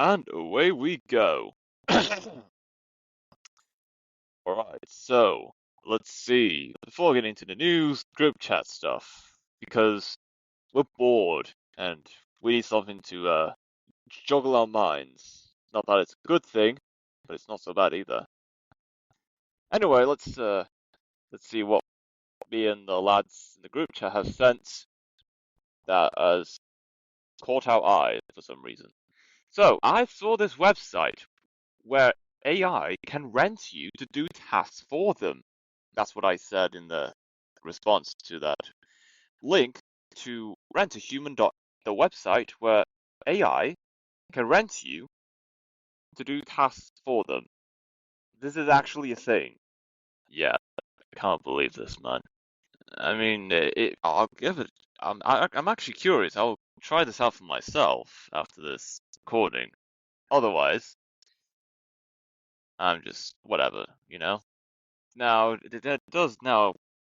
And away we go. Alright, so let's see. Before getting into the news, group chat stuff. Because we're bored and we need something to juggle our minds. Not that it's a good thing, but it's not so bad either. Anyway, let's see what me and the lads in the group chat have sent that has caught our eye for some reason. So I saw this website where AI can rent you to do tasks for them. That's what I said in the response to that link to RentAHuman, the website where AI can rent you to do tasks for them. This is actually a thing. Yeah, I can't believe this, man. I mean, I'll give it. I'm actually curious. I'll try this out for myself after this recording. Otherwise, I'm just whatever, you know? Now, that does now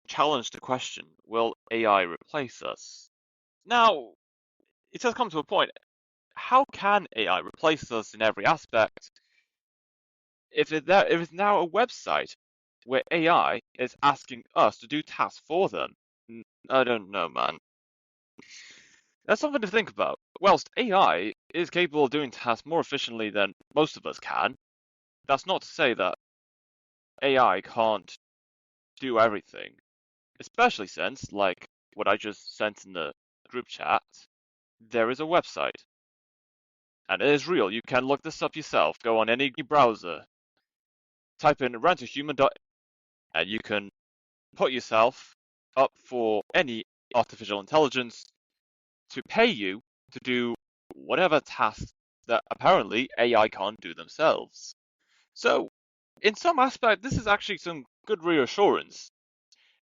challenge the question, will AI replace us? Now, it does come to a point, how can AI replace us in every aspect if it's now a website where AI is asking us to do tasks for them? I don't know, man. That's something to think about. Whilst AI is capable of doing tasks more efficiently than most of us can, that's not to say that AI can't do everything. Especially since, like what I just sent in the group chat, there is a website. And it is real. You can look this up yourself. Go on any browser, type in RentAHuman.ai, and you can put yourself up for any artificial intelligence to pay you to do whatever tasks that apparently AI can't do themselves. So, in some aspect, this is actually some good reassurance.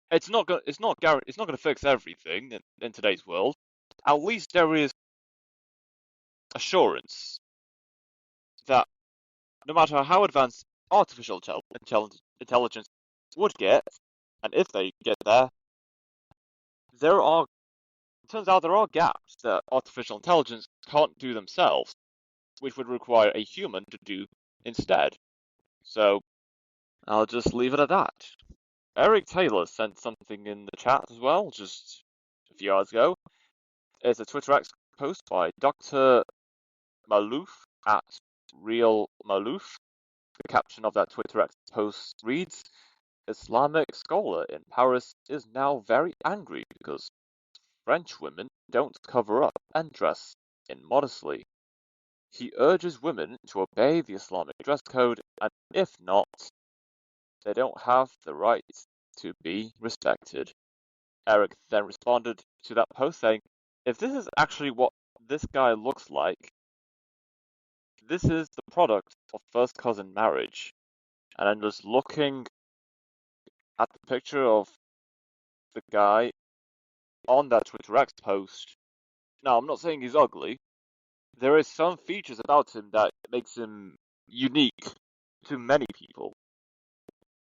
It's not going to fix everything in today's world. At least there is assurance that no matter how advanced artificial intelligence would get, and if they get there, it turns out there are gaps that artificial intelligence can't do themselves, which would require a human to do instead. So I'll just leave it at that. Eric Taylor sent something in the chat as well, just a few hours ago. It's a Twitter X post by Dr. Malouf at Real Malouf. The caption of that Twitter X post reads, Islamic scholar in Paris is now very angry because French women don't cover up and dress immodestly. He urges women to obey the Islamic dress code, and if not, they don't have the right to be respected. Eric then responded to that post saying, if this is actually what this guy looks like, this is the product of first cousin marriage. And I'm just looking at the picture of the guy on that Twitter X post. Now, I'm not saying he's ugly. There is some features about him that makes him unique to many people,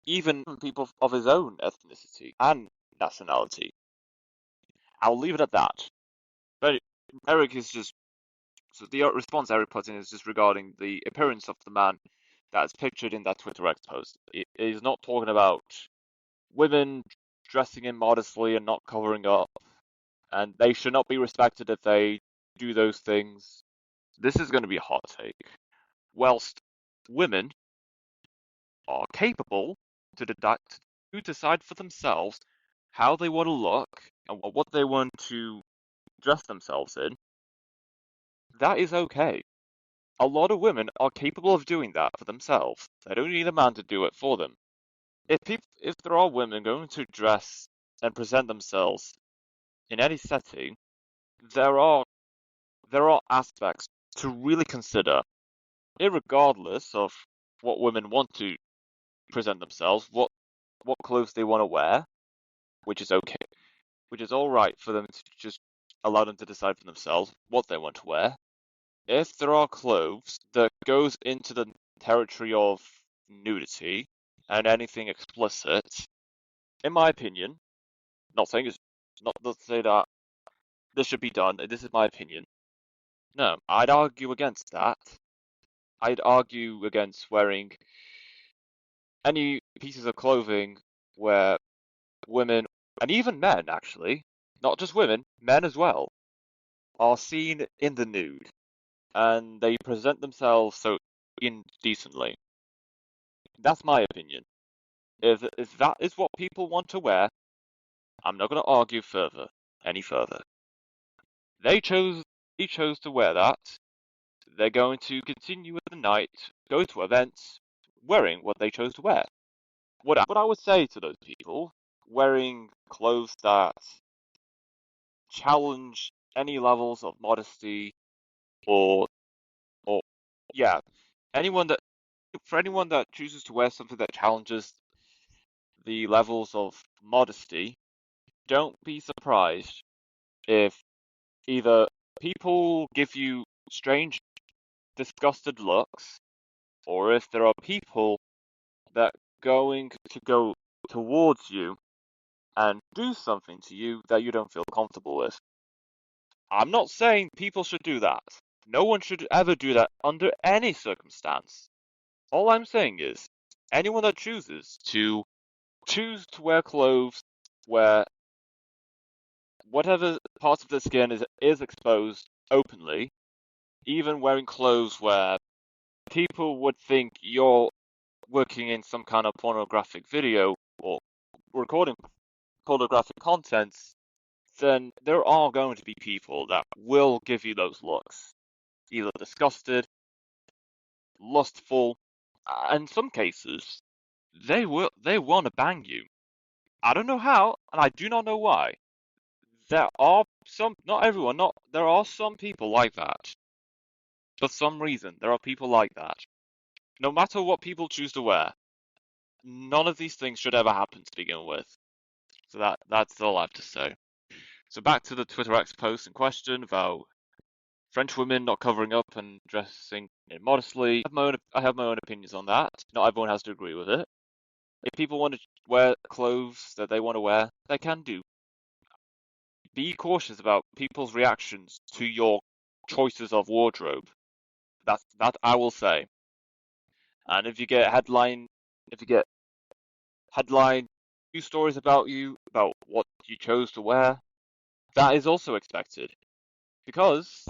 even people of his own ethnicity and nationality. I'll leave it at that. But Eric is just so the response Eric put in is just regarding the appearance of the man that is pictured in that Twitter X post. He's not talking about women dressing immodestly and not covering up, and they should not be respected if they do those things. This is going to be a hot take. Whilst women are capable to decide for themselves how they want to look and what they want to dress themselves in, that is okay. A lot of women are capable of doing that for themselves. They don't need a man to do it for them. If there are women going to dress and present themselves in any setting, there are aspects to really consider, irregardless of what women want to present themselves, what clothes they want to wear, which is okay, which is all right for them to just allow them to decide for themselves what they want to wear. If there are clothes that goes into the territory of nudity and anything explicit, in my opinion, not saying it's not to say that this should be done. This is my opinion. No, I'd argue against that. I'd argue against wearing any pieces of clothing where women, and even men actually, not just women, men as well, are seen in the nude and they present themselves so indecently. That's my opinion. If that is what people want to wear, I'm not going to argue any further. They chose to wear that. They're going to continue with the night, go to events, wearing what they chose to wear. What I would say to those people wearing clothes that challenge any levels of modesty or or yeah, anyone that for anyone that chooses to wear something that challenges the levels of modesty, don't be surprised if either people give you strange, disgusted looks, or if there are people that going to go towards you and do something to you that you don't feel comfortable with. I'm not saying people should do that. No one should ever do that under any circumstance. All I'm saying is, anyone that choose to wear clothes where whatever part of the skin is exposed openly, even wearing clothes where people would think you're working in some kind of pornographic video or recording pornographic contents, then there are going to be people that will give you those looks, either disgusted, lustful, and in some cases, they want to bang you. I don't know how, and I do not know why. There are some, not everyone, not there are some people like that. For some reason, there are people like that. No matter what people choose to wear, none of these things should ever happen to begin with. So that's all I have to say. So back to the Twitter X post in question about French women not covering up and dressing immodestly. I have my own opinions on that. Not everyone has to agree with it. If people want to wear clothes that they want to wear, they can do. Be cautious about people's reactions to your choices of wardrobe. That I will say. And if you get headline news stories about you, about what you chose to wear, that is also expected. Because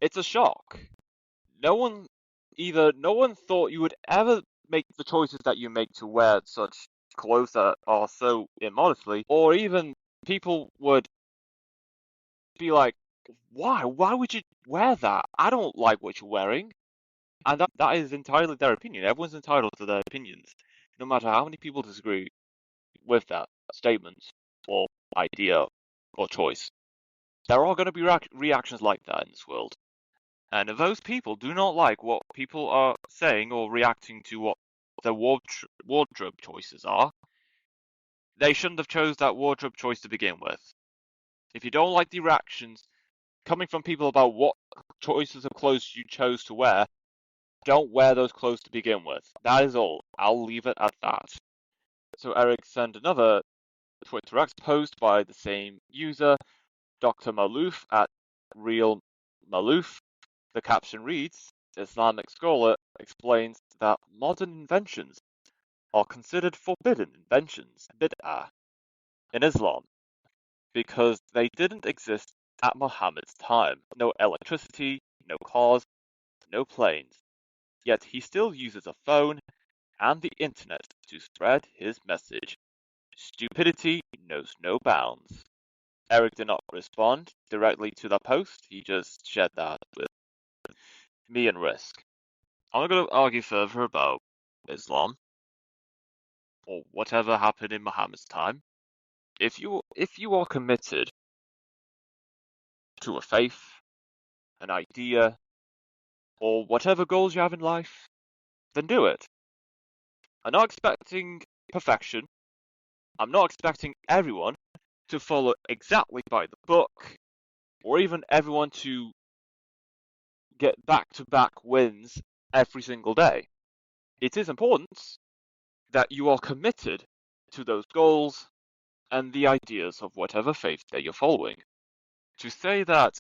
it's a shock. No one no one thought you would ever make the choices that you make to wear such clothes that are so immodestly, or even people would be like, why? Why would you wear that? I don't like what you're wearing. And that is entirely their opinion. Everyone's entitled to their opinions, no matter how many people disagree with that statement or idea or choice. There are going to be reactions like that in this world. And if those people do not like what people are saying or reacting to what their wardrobe choices are, they shouldn't have chose that wardrobe choice to begin with. If you don't like the reactions coming from people about what choices of clothes you chose to wear, don't wear those clothes to begin with. That is all. I'll leave it at that. So Eric sent another Twitter X post by the same user, Dr. Malouf at Real Malouf. The caption reads, Islamic scholar explains that modern inventions are considered forbidden inventions, bid'ah, in Islam, because they didn't exist at Muhammad's time. No electricity, no cars, no planes. Yet he still uses a phone and the internet to spread his message. Stupidity knows no bounds. Eric did not respond directly to that post, he just shared that with me and Risk. I'm not going to argue further about Islam or whatever happened in Muhammad's time. If you are committed to a faith, an idea, or whatever goals you have in life, then do it. I'm not expecting perfection. I'm not expecting everyone to follow exactly by the book, or even everyone to get back-to-back wins every single day. It is important that you are committed to those goals and the ideas of whatever faith that you're following. To say that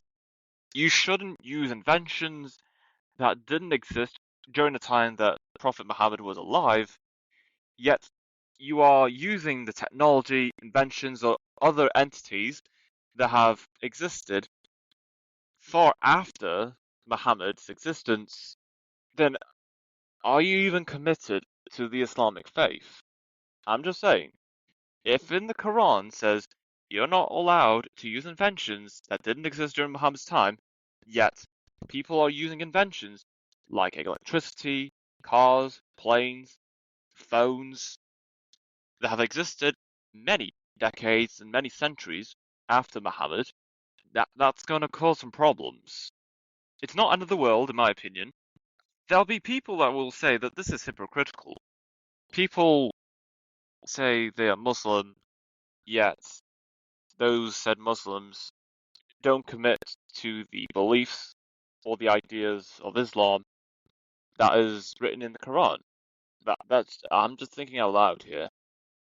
you shouldn't use inventions that didn't exist during the time that Prophet Muhammad was alive, yet you are using the technology, inventions, or other entities that have existed far after Muhammad's existence, then are you even committed to the Islamic faith? I'm just saying, if in the Quran says you're not allowed to use inventions that didn't exist during Muhammad's time, yet people are using inventions like electricity, cars, planes, phones that have existed many decades and many centuries after Muhammad, that's going to cause some problems. It's not end of the world, in my opinion. There'll be people that will say that this is hypocritical. People say they are Muslim, yet those said Muslims don't commit to the beliefs or the ideas of Islam that is written in the Quran. That's I'm just thinking out loud here.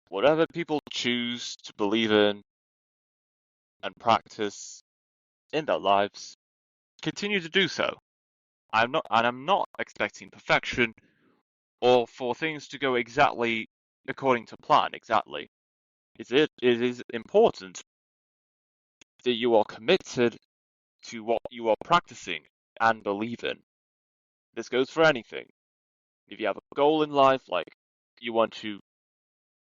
Whatever people choose to believe in and practice in their lives, continue to do so. I'm not expecting perfection or for things to go exactly according to plan. Exactly, it is important that you are committed to what you are practicing and believe in. This goes for anything. If you have a goal in life, like you want to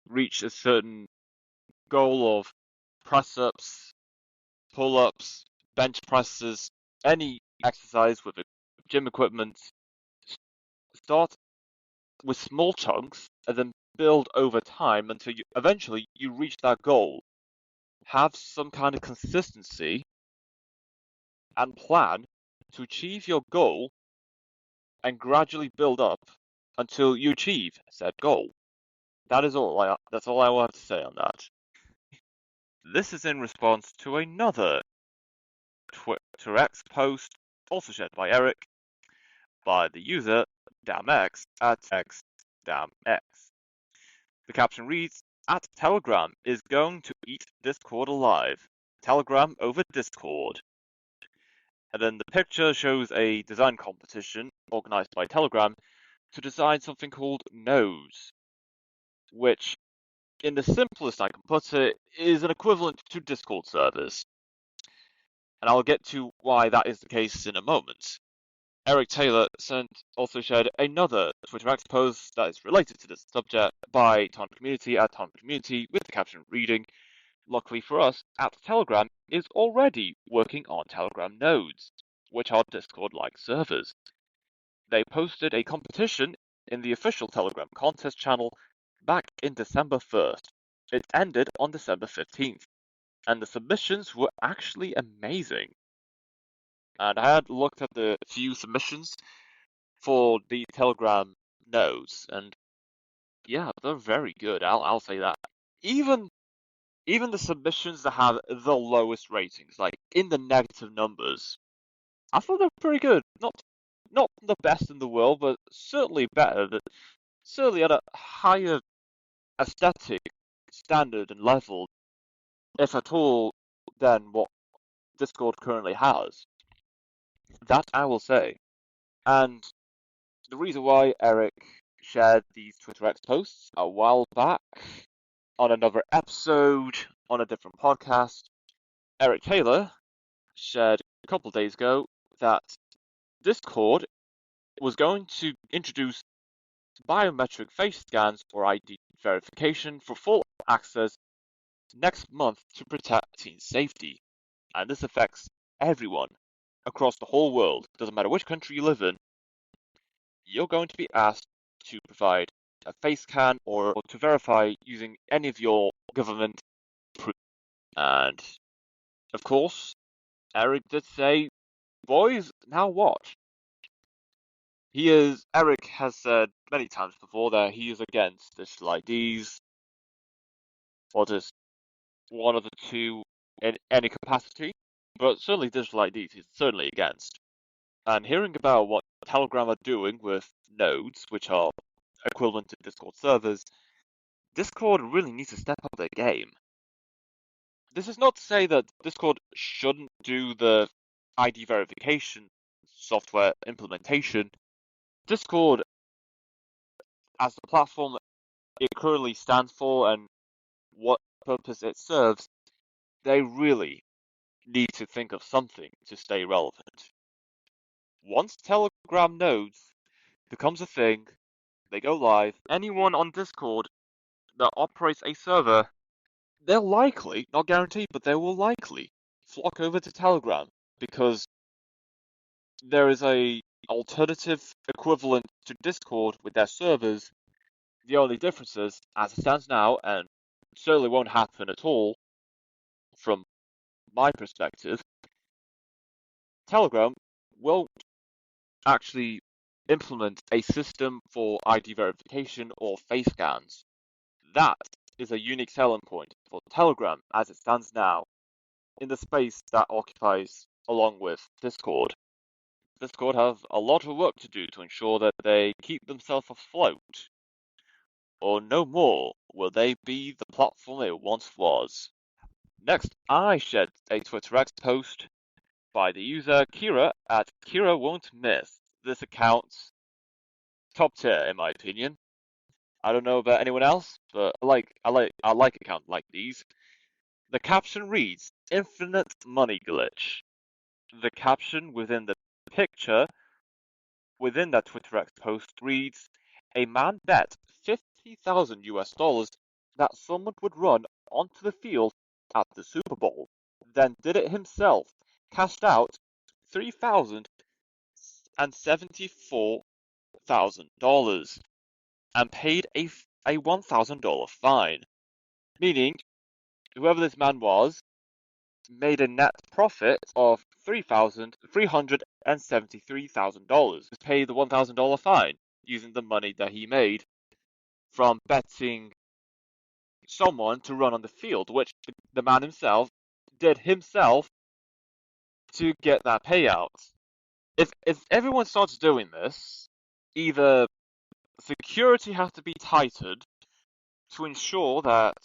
reach a certain goal of press-ups, pull-ups, bench presses, any exercise with gym equipment, start with small chunks and then build over time until you eventually you reach that goal. Have some kind of consistency and plan to achieve your goal and gradually build up until you achieve said goal. That's all I want to say on that. This is in response to another Twitter X post, also shared by Eric, by the user damx at xdamx. The caption reads, "At Telegram is going to eat Discord alive. Telegram over Discord." And then the picture shows a design competition organized by Telegram to design something called Nodes, which, in the simplest I can put it, is an equivalent to Discord servers. And I'll get to why that is the case in a moment. Eric Taylor also shared another Twitter X post that is related to this subject by Ton Community at Ton Community with the caption reading, "Luckily for us, at Telegram is already working on Telegram nodes, which are Discord-like servers. They posted a competition in the official Telegram contest channel back in December 1st. It ended on December 15th, and the submissions were actually amazing. And I had looked at the few submissions for the Telegram nodes, and yeah, they're very good. I'll say that. Even even the submissions that have the lowest ratings, like in the negative numbers, I thought they're pretty good. Not the best in the world, but certainly better. Certainly at a higher aesthetic standard and level, if at all, than what Discord currently has. That I will say. And the reason why Eric shared these Twitter X posts a while back on another episode on a different podcast, Eric Taylor shared a couple of days ago that Discord was going to introduce biometric face scans for ID verification for full access next month to protect teen safety. And this affects everyone across the whole world. Doesn't matter which country you live in, you're going to be asked to provide a face scan or to verify using any of your government proof. And of course, Eric did say, "Boys, now what?" Eric has said many times before that he is against digital IDs, or just one of the two in any capacity, but certainly digital IDs he's certainly against. And hearing about what Telegram are doing with nodes, which are equivalent to Discord servers, Discord really needs to step up their game. This is not to say that Discord shouldn't do the ID verification software implementation, Discord, as the platform it currently stands for and what purpose it serves, they really need to think of something to stay relevant. Once Telegram nodes becomes a thing, they go live, anyone on Discord that operates a server, they'll likely, not guaranteed, but they will likely flock over to Telegram because there is a alternative equivalent to Discord with their servers. The only difference is, as it stands now, and certainly won't happen at all from my perspective, Telegram won't actually implement a system for ID verification or face scans. That is a unique selling point for Telegram as it stands now in the space that occupies along with Discord. Discord have a lot of work to do to ensure that they keep themselves afloat, or no more will they be the platform it once was. Next, I shared a Twitter X post by the user Kira at Kira Won't Miss. This account's top tier in my opinion. I don't know about anyone else, but I like accounts like these. The caption reads, "Infinite money glitch." The caption within the picture within that Twitter X post reads, "A man bet 50,000 US dollars that someone would run onto the field at the Super Bowl, then did it himself, cashed out $3,074,000, and paid a $1,000 fine." Meaning, whoever this man was made a net profit of $373,000 to pay the $1,000 fine using the money that he made from betting someone to run on the field, which the man himself did himself to get that payout. If everyone starts doing this, either security has to be tightened to ensure that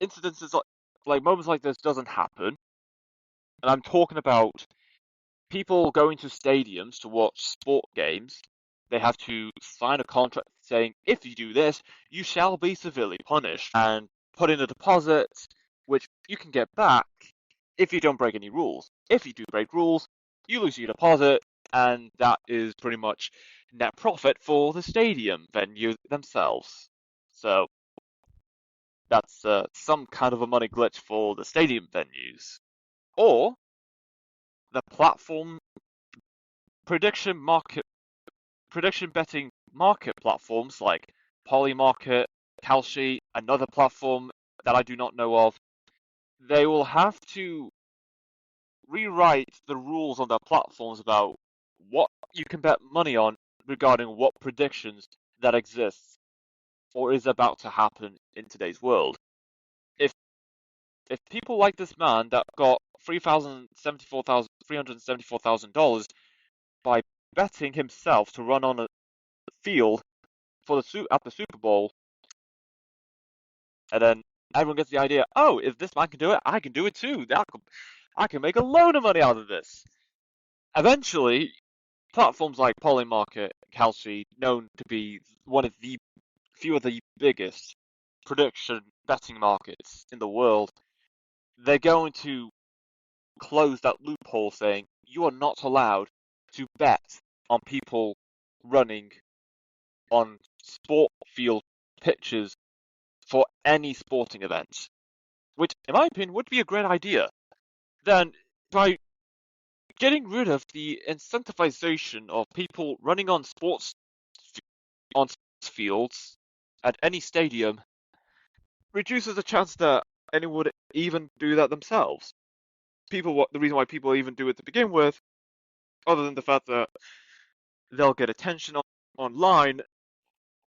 incidences like moments like this doesn't happen, and I'm talking about people going to stadiums to watch sport games. They have to sign a contract saying, if you do this, you shall be severely punished, and put in a deposit, which you can get back if you don't break any rules. If you do break rules, you lose your deposit, and that is pretty much net profit for the stadium venue themselves. So that's some kind of a money glitch for the stadium venues. Or the platform prediction betting market platforms like Polymarket, Kalshi, another platform that I do not know of, they will have to rewrite the rules on their platforms about what you can bet money on regarding what predictions that exists or is about to happen in today's world. If if people like this man that got $374,000 by betting himself to run on a field for at the Super Bowl, and then everyone gets the idea, oh, if this man can do it, I can do it too. I can make a load of money out of this. Eventually, platforms like Polymarket, Kalshi, known to be one of the few of the biggest prediction betting markets in the world, they're going to close that loophole saying you are not allowed to bet on people running on sport field pitches for any sporting event, which, in my opinion, would be a great idea. Then, by getting rid of the incentivization of people running on sports fields at any stadium, reduces the chance that anyone would even do that themselves. The reason why people even do it to begin with, other than the fact that they'll get attention online,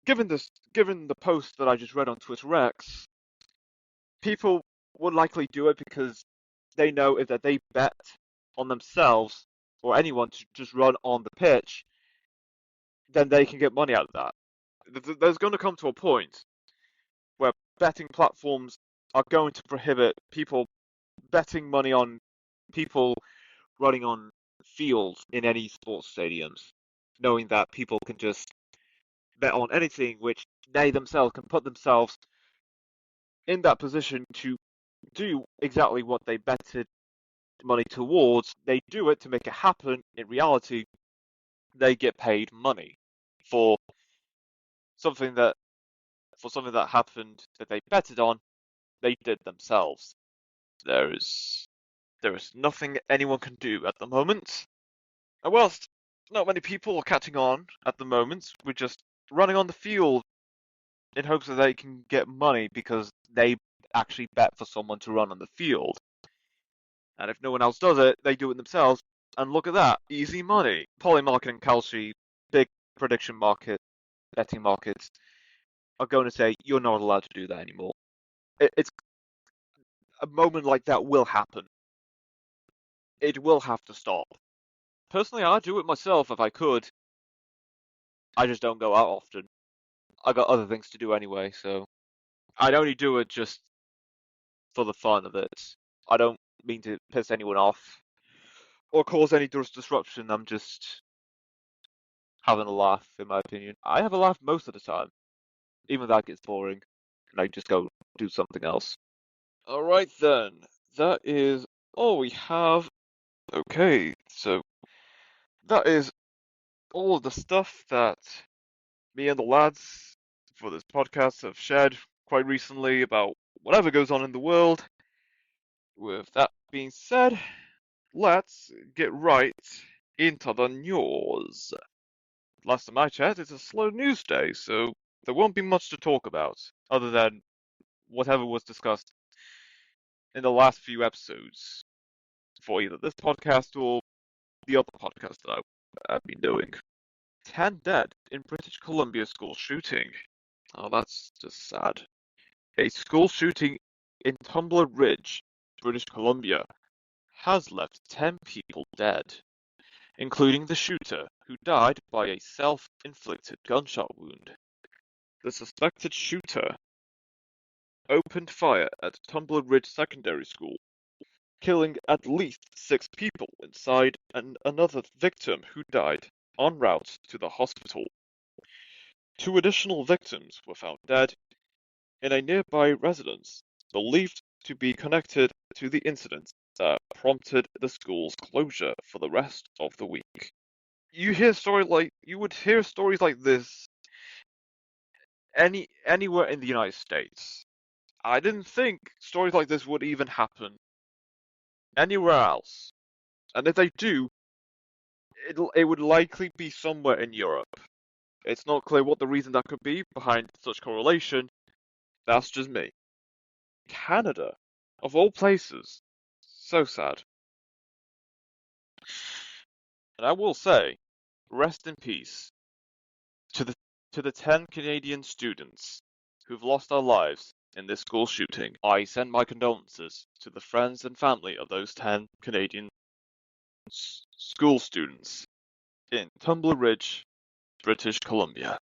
given the post that I just read on Twitter X, people would likely do it because they know if that they bet on themselves or anyone to just run on the pitch, then they can get money out of that. There's going to come to a point where betting platforms are going to prohibit people betting money on people running on fields in any sports stadiums. knowing that people can just bet on anything, which they themselves can put themselves in that position to do exactly what they betted money towards. They do it to make it happen. In reality, they get paid money for something that something that happened that they betted on. They did themselves. There is nothing anyone can do at the moment. And whilst not many people are catching on at the moment, we're just running on the field in hopes that they can get money because they actually bet for someone to run on the field. And if no one else does it, they do it themselves. And look at that, easy money. Polymarket and Kalshi, big prediction market, betting markets, are going to say you're not allowed to do that anymore. It's a moment like that will happen. It will have to stop. Personally, I'd do it myself if I could. I just don't go out often. I got other things to do anyway, so I'd only do it just for the fun of it. I don't mean to piss anyone off or cause any disruption. I'm just having a laugh, in my opinion. I have a laugh most of the time, even if that gets boring, and I just go do something else. Alright then, that is all we have. Okay, so that is all of the stuff that me and the lads for this podcast have shared quite recently about whatever goes on in the world. With that being said, let's get right into the news. Last time I checked, it's a slow news day, so there won't be much to talk about, other than whatever was discussed in the last few episodes for either this podcast or the other podcast that I've been doing. 10 dead in British Columbia school shooting. Oh, that's just sad. A school shooting in Tumbler Ridge, British Columbia, has left 10 people dead, including the shooter, who died by a self-inflicted gunshot wound. The suspected shooter opened fire at Tumbler Ridge Secondary School, killing at least 6 people inside and another victim who died en route to the hospital. 2 additional victims were found dead in a nearby residence, believed to be connected to the incident that prompted the school's closure for the rest of the week. You would hear stories like this anywhere in the United States. I didn't think stories like this would even happen anywhere else. And if they do, it would likely be somewhere in Europe. It's not clear what the reason that could be behind such correlation. That's just me. Canada, of all places. So sad. And I will say, rest in peace to the 10 Canadian students who've lost their lives in this school shooting. I send my condolences to the friends and family of those 10 Canadian school students in Tumbler Ridge, British Columbia.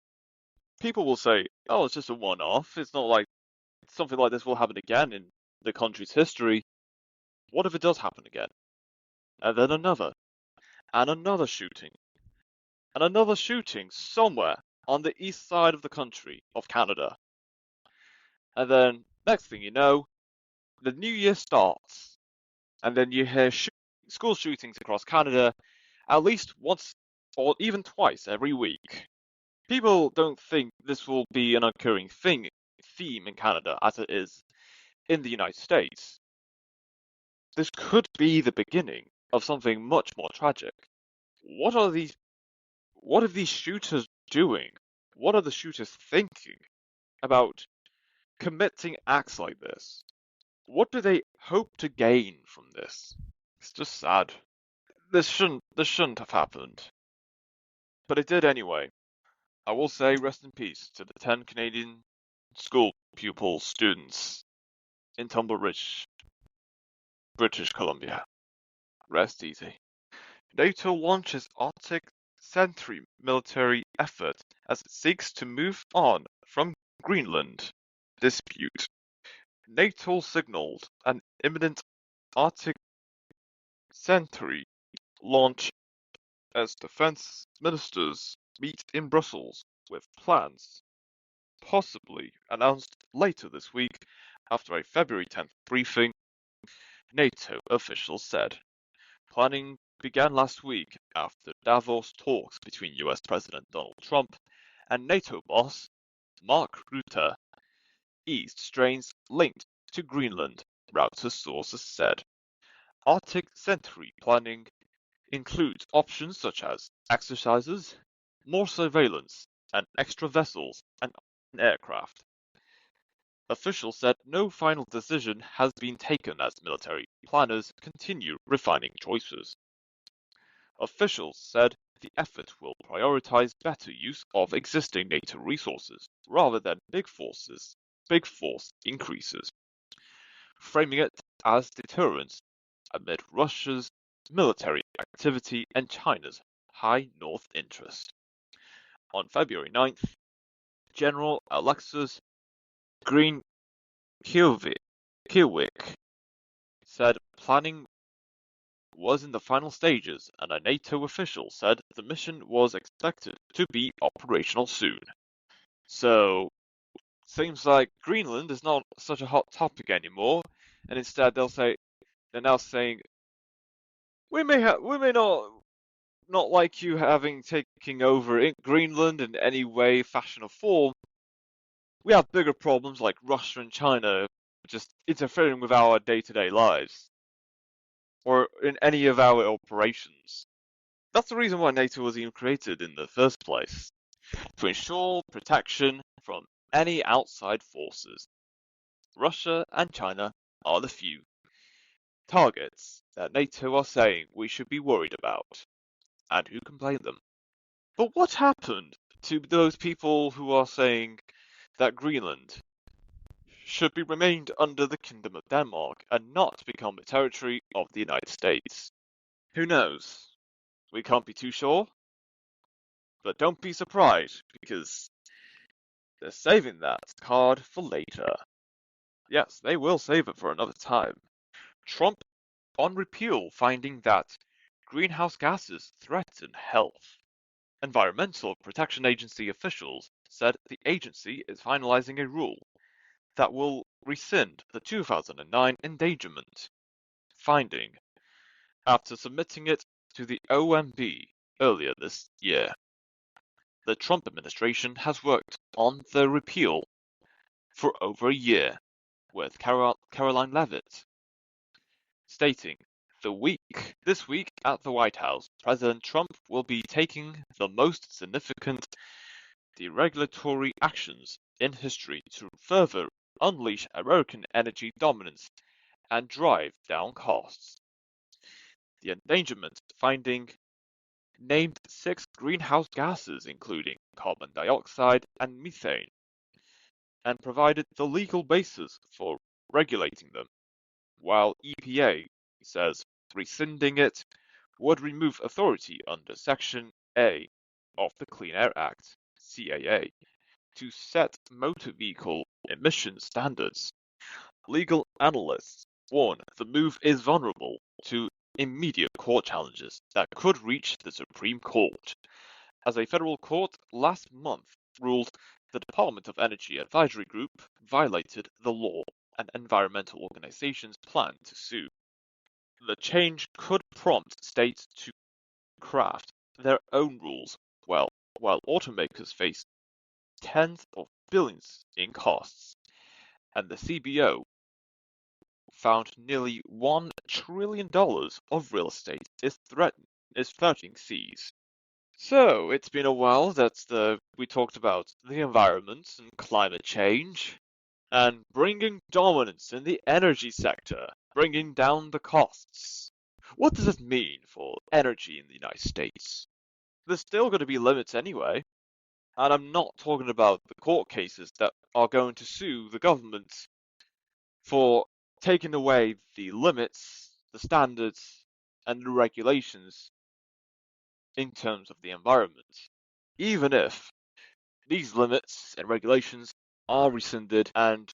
People will say, oh, it's just a one-off. It's not like something like this will happen again in the country's history. What if it does happen again? And then another, and another shooting, and another shooting somewhere on the east side of the country of Canada. And then, next thing you know, the new year starts, and then you hear school shootings across Canada at least once or even twice every week. People don't think this will be an occurring theme in Canada as it is in the United States. This could be the beginning of something much more tragic. What are these shooters doing? What are the shooters thinking about committing acts like this? What do they hope to gain from this? It's just sad. This shouldn't have happened. But it did anyway. I will say rest in peace to the 10 Canadian school pupils, students in Tumbler Ridge, British Columbia. Rest easy. NATO launches Arctic Sentry military effort as it seeks to move on from Greenland dispute. NATO signaled an imminent Arctic Sentry launch as defense ministers meet in Brussels with plans possibly announced later this week after a February 10th briefing, NATO officials said. Planning began last week after Davos talks between US President Donald Trump and NATO boss Mark Rutte eased strains linked to Greenland, Reuters sources said. Arctic Century planning includes options such as exercises, more surveillance, and extra vessels and aircraft. Officials said no final decision has been taken as military planners continue refining choices. Officials said the effort will prioritize better use of existing NATO resources rather than big force increases, framing it as deterrence amid Russia's military activity and China's high North interest. On February 9th, General Alexis Green-Kielwijk said planning was in the final stages, and a NATO official said the mission was expected to be operational soon. So, seems like Greenland is not such a hot topic anymore, and instead they're now saying we may not like you having taking over in Greenland in any way, fashion, or form. We have bigger problems like Russia and China just interfering with our day-to-day lives, or in any of our operations. That's the reason why NATO was even created in the first place, to ensure protection from any outside forces. Russia and China are the few targets that NATO are saying we should be worried about, and who can blame them? But what happened to those people who are saying that Greenland should be remained under the Kingdom of Denmark and not become a territory of the United States? Who knows? We can't be too sure, but don't be surprised because they're saving that card for later. Yes, they will save it for another time. Trump on repeal finding that greenhouse gases threaten health. Environmental Protection Agency officials said the agency is finalizing a rule that will rescind the 2009 endangerment finding after submitting it to the OMB earlier this year. The Trump administration has worked on the repeal for over a year, with Caroline Leavitt stating, This week at the White House, President Trump will be taking the most significant deregulatory actions in history to further unleash American energy dominance and drive down costs. The endangerment finding named 6 greenhouse gases including carbon dioxide and methane, and provided the legal basis for regulating them, while EPA says rescinding it would remove authority under Section A of the Clean Air Act, CAA, to set motor vehicle emission standards. Legal analysts warn the move is vulnerable to immediate court challenges that could reach the Supreme Court, as a federal court last month ruled the Department of Energy Advisory Group violated the law and environmental organizations plan to sue. The change could prompt states to craft their own rules, while automakers face tens of billions in costs, and the CBO found nearly $1 trillion of real estate is threatening seas. So, it's been a while that we talked about the environment and climate change, and bringing dominance in the energy sector, bringing down the costs. What does it mean for energy in the United States? There's still going to be limits anyway, and I'm not talking about the court cases that are going to sue the government for taking away the limits, the standards, and the regulations in terms of the environment. Even if these limits and regulations are rescinded and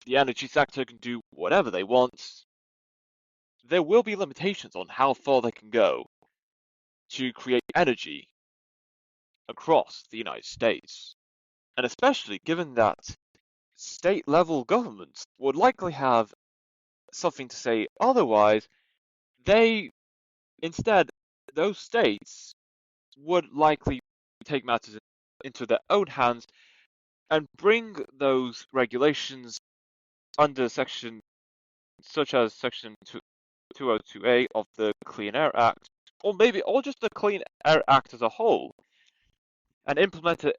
the energy sector can do whatever they want, there will be limitations on how far they can go to create energy across the United States. And especially given that state-level governments would likely have something to say otherwise, they instead, those states would likely take matters into their own hands and bring those regulations under section such as section 202A of the Clean Air Act, or just the Clean Air Act as a whole, and implement it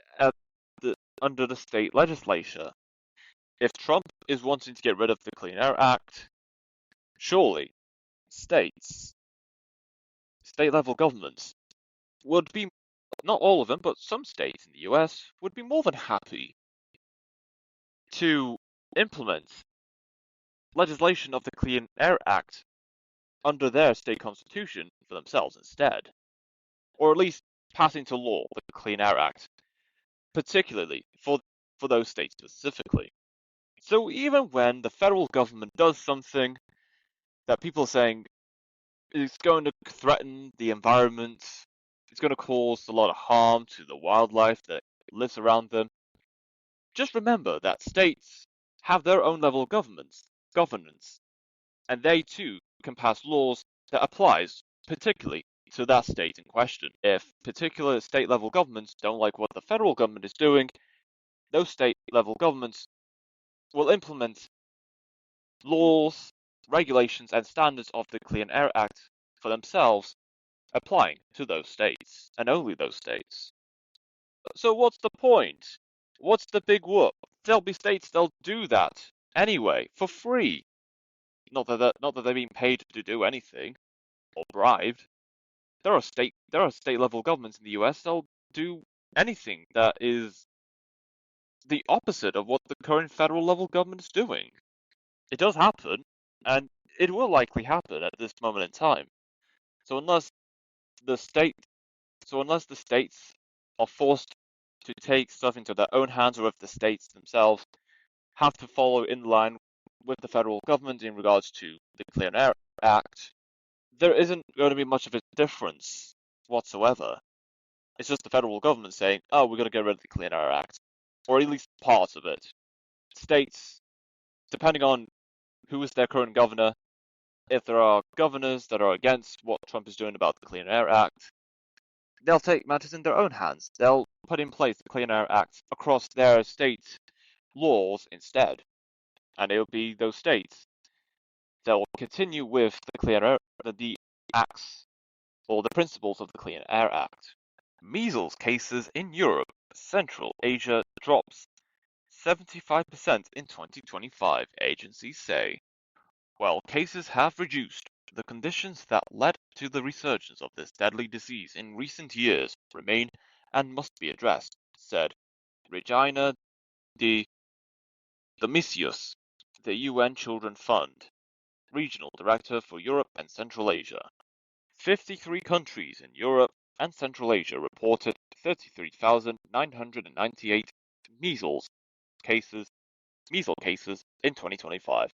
under the state legislature. If Trump is wanting to get rid of the Clean Air Act, surely states, state-level governments would be, not all of them, but some states in the US would be more than happy to implement legislation of the Clean Air Act under their state constitution for themselves instead, or at least pass into law the Clean Air Act, particularly for those states specifically. So even when the federal government does something that people are saying is going to threaten the environment, it's going to cause a lot of harm to the wildlife that lives around them, just remember that states have their own level of governance, and they too can pass laws that applies particularly to that state in question. If particular state-level governments don't like what the federal government is doing, those state-level governments will implement laws, regulations, and standards of the Clean Air Act for themselves, applying to those states, and only those states. So what's the point? What's the big whoop? There'll be states that'll do that anyway, for free. Not that they're being paid to do anything, or bribed. There are state-level governments in the US that'll do anything that is the opposite of what the current federal level government is doing. It does happen, and it will likely happen at this moment in time. So unless the states are forced to take stuff into their own hands, or if the states themselves have to follow in line with the federal government in regards to the Clean Air Act, there isn't going to be much of a difference whatsoever. It's just the federal government saying, oh, we're going to get rid of the Clean Air Act, or at least parts of it. States, depending on who is their current governor, if there are governors that are against what Trump is doing about the Clean Air Act, they'll take matters in their own hands. They'll put in place the Clean Air Act across their state laws instead. And it'll be those states that will continue with the acts or the principles of the Clean Air Act. Measles cases in Europe, Central Asia drops 75% in 2025, agencies say. While cases have reduced, the conditions that led to the resurgence of this deadly disease in recent years remain and must be addressed, said Regina de Domitius, the UN Children Fund, Regional Director for Europe and Central Asia. 53 countries in Europe and Central Asia reported 33,998 measles cases in 2025,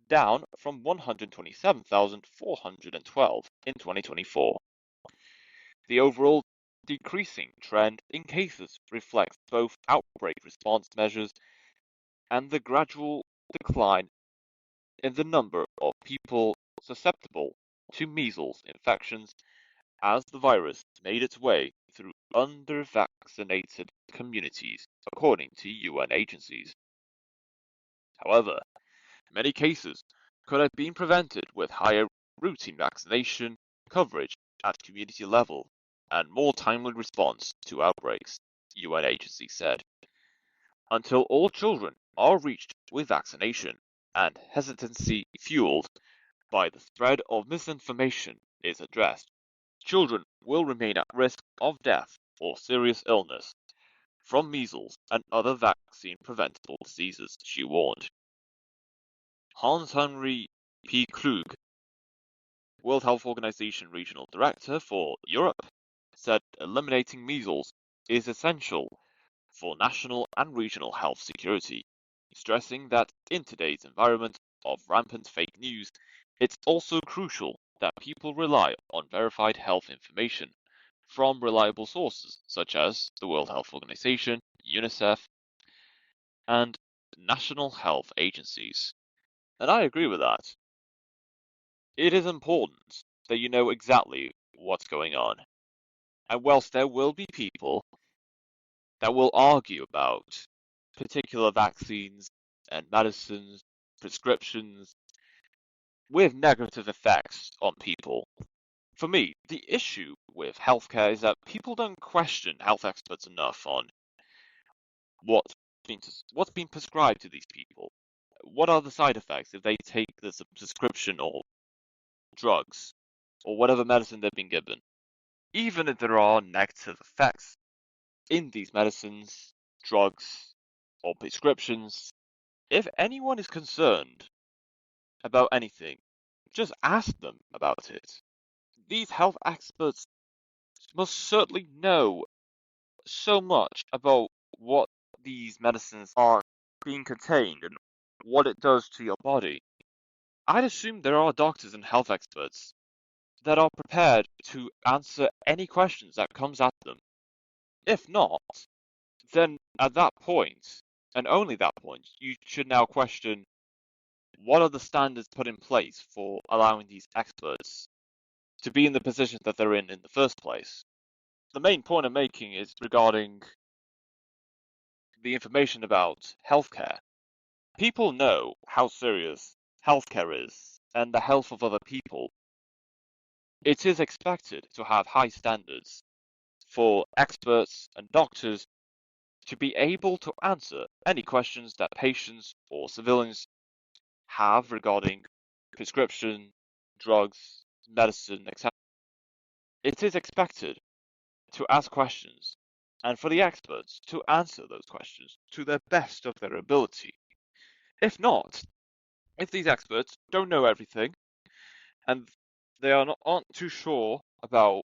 down from 127,412 in 2024. The overall decreasing trend in cases reflects both outbreak response measures and the gradual decline in the number of people susceptible to measles infections as the virus made its way through under-vaccinated communities, according to UN agencies. However, many cases could have been prevented with higher routine vaccination coverage at community level and more timely response to outbreaks, UN agencies said. Until all children are reached with vaccination and hesitancy fueled by the spread of misinformation is addressed, children will remain at risk of death or serious illness from measles and other vaccine-preventable diseases, she warned. Hans-Henri P. Krug, World Health Organization Regional Director for Europe, said eliminating measles is essential for national and regional health security, stressing that in today's environment of rampant fake news, it's also crucial that people rely on verified health information from reliable sources such as the World Health Organization, UNICEF, and national health agencies. And I agree with that. It is important that you know exactly what's going on. And whilst there will be people that will argue about particular vaccines and medicines, prescriptions, with negative effects on people, for me, the issue with healthcare is that people don't question health experts enough on what's what's been prescribed to these people. What are the side effects if they take this prescription or drugs or whatever medicine they've been given? Even if there are negative effects in these medicines, drugs, or prescriptions, if anyone is concerned about anything, just ask them about it. These health experts must certainly know so much about what these medicines are being contained and what it does to your body. I'd assume there are doctors and health experts that are prepared to answer any questions that comes at them. If not, then at that point, and only that point, you should now question what are the standards put in place for allowing these experts to be in the position that they're in the first place. The main point I'm making is regarding the information about healthcare. People know how serious healthcare is and the health of other people. It is expected to have high standards for experts and doctors to be able to answer any questions that patients or civilians have regarding prescription, drugs, medicine, etc. It is expected to ask questions and for the experts to answer those questions to the best of their ability. If not, if these experts don't know everything and aren't too sure about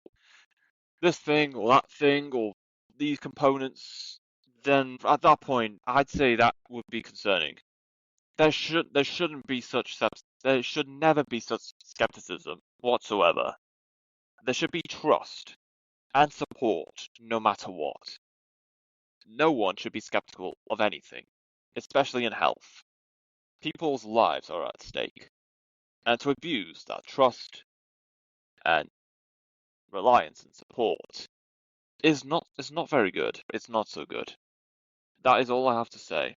this thing or that thing or these components, then at that point, I'd say that would be concerning. There shouldn't be there should never be such skepticism whatsoever. There should be trust and support no matter what. No one should be skeptical of anything, especially in health. People's lives are at stake, and to abuse that trust and reliance and support is not very good. It's not so good. That is all I have to say.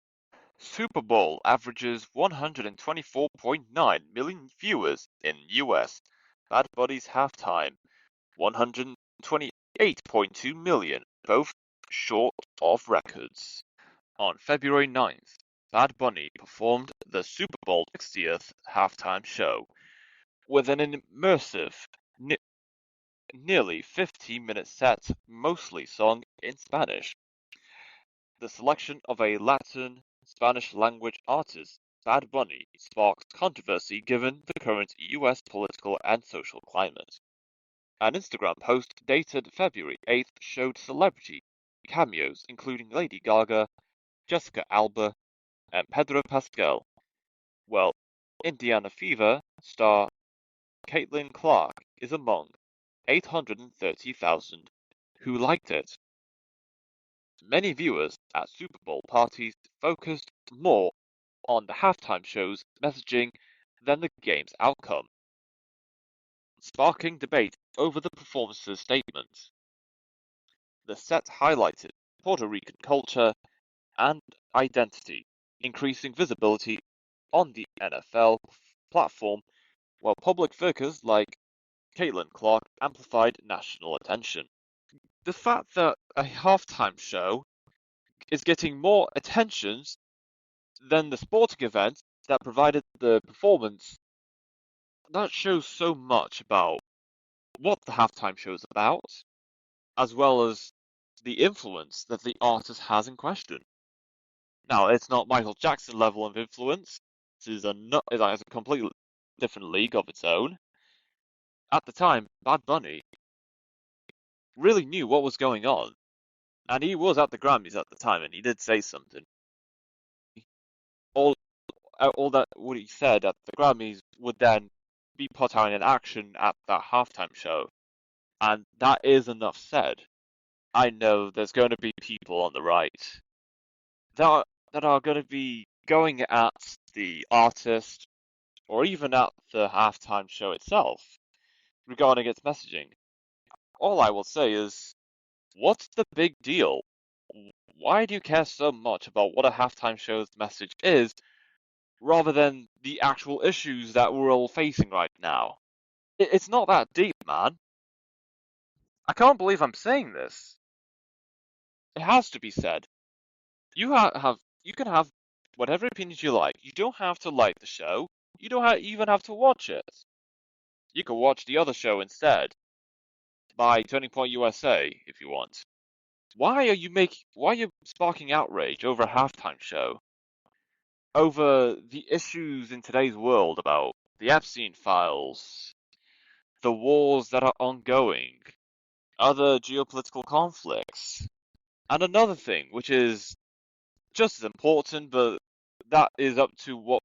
Super Bowl averages 124.9 million viewers in US. Bad Bunny's halftime, 128.2 million, both short of records. On February 9th, Bad Bunny performed the Super Bowl 60th halftime show with an immersive, nearly 15-minute set, mostly sung in Spanish. The selection of a Latin Spanish language artist, Bad Bunny, sparked controversy given the current US political and social climate. An Instagram post dated February 8th showed celebrity cameos including Lady Gaga, Jessica Alba, and Pedro Pascal. Well, Indiana Fever star Caitlin Clark is among 830,000 who liked it. Many viewers at Super Bowl parties focused more on the halftime show's messaging than the game's outcome, sparking debate over the performance's statements. The set highlighted Puerto Rican culture and identity, increasing visibility on the NFL platform, while public figures like Caitlin Clark amplified national attention. The fact that a halftime show is getting more attention than the sporting event that provided the performance, that shows so much about what the halftime show is about, as well as the influence that the artist has in question. Now, it's not Michael Jackson level of influence. This is a completely different league of its own. At the time, Bad Bunny really knew what was going on, and he was at the Grammys at the time, and he did say something. All, all that what he said at the Grammys would then be put out in action at that halftime show. And that is enough said. I know there's going to be people on the right that are going to be going at the artist or even at the halftime show itself regarding its messaging. All I will say is, what's the big deal? Why do you care so much about what a halftime show's message is rather than the actual issues that we're all facing right now? It's not that deep, man. I can't believe I'm saying this. It has to be said. You can have whatever opinions you like. You don't have to like the show. You don't even have to watch it. You can watch the other show instead by Turning Point USA if you want. Why are you sparking outrage over a halftime show? Over the issues in today's world about the Epstein files, the wars that are ongoing, other geopolitical conflicts, and another thing which is just as important, but that is up to what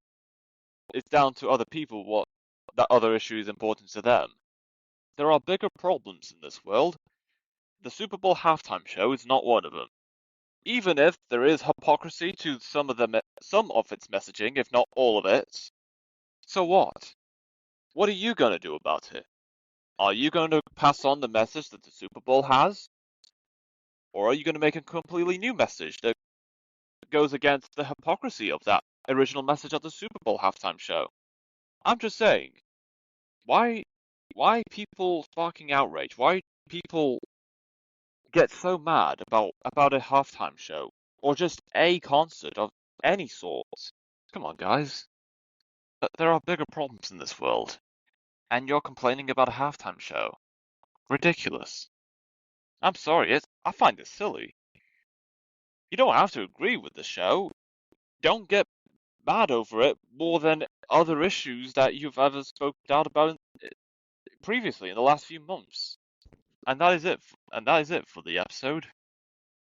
it's down to other people what that other issue is important to them. There are bigger problems in this world. The Super Bowl halftime show is not one of them. Even if there is hypocrisy to some of its messaging, if not all of it, so what? What are you going to do about it? Are you going to pass on the message that the Super Bowl has? Or are you going to make a completely new message that goes against the hypocrisy of that original message of the Super Bowl halftime show? I'm just saying, why people sparking outrage? Why people get so mad about a halftime show or just a concert of any sort? Come on, guys. There are bigger problems in this world, and you're complaining about a halftime show. Ridiculous. I'm sorry, I find it silly. You don't have to agree with the show. Don't get mad over it more than other issues that you've ever spoken out about previously in the last few months. And that is it. And that is it for the episode.